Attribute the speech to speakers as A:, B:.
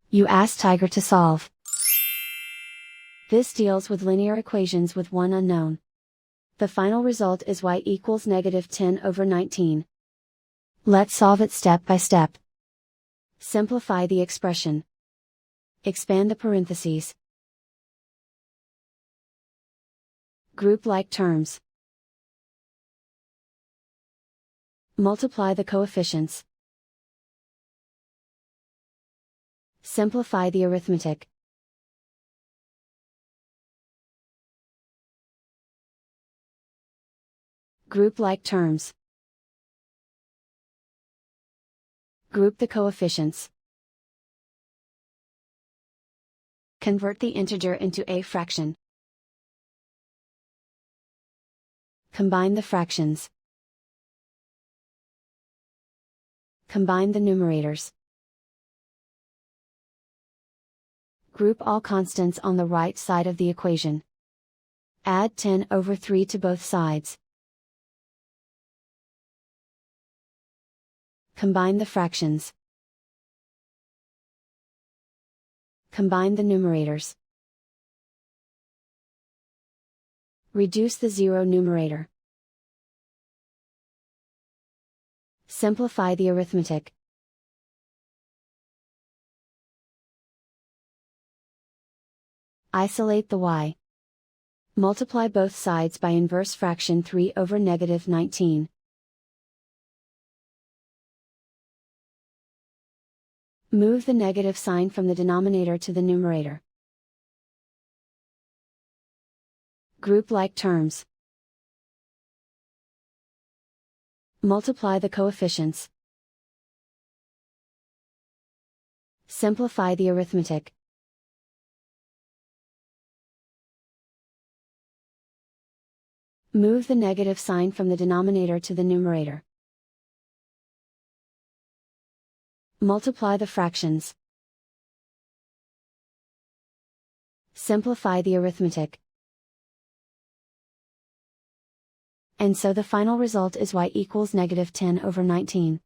A: You ask Tiger to solve. This deals with linear equations with one unknown. The final result is y equals -10/19. Let's solve it step by step. Simplify the expression. Expand the parentheses. Group like terms. Multiply the coefficients. Simplify the arithmetic. Group like terms. Group the coefficients. Convert the integer into a fraction. Combine the fractions. Combine the numerators. Group all constants on the right side of the equation. Add 10/3 to both sides. Combine the fractions. Combine the numerators. Reduce the zero numerator. Simplify the arithmetic. Isolate the y. Multiply both sides by inverse fraction 3/19. Move the negative sign from the denominator to the numerator. Group like terms. Multiply the coefficients. Simplify the arithmetic. Move the negative sign from the denominator to the numerator. Multiply the fractions. Simplify the arithmetic. And so the final result is y equals -10/19.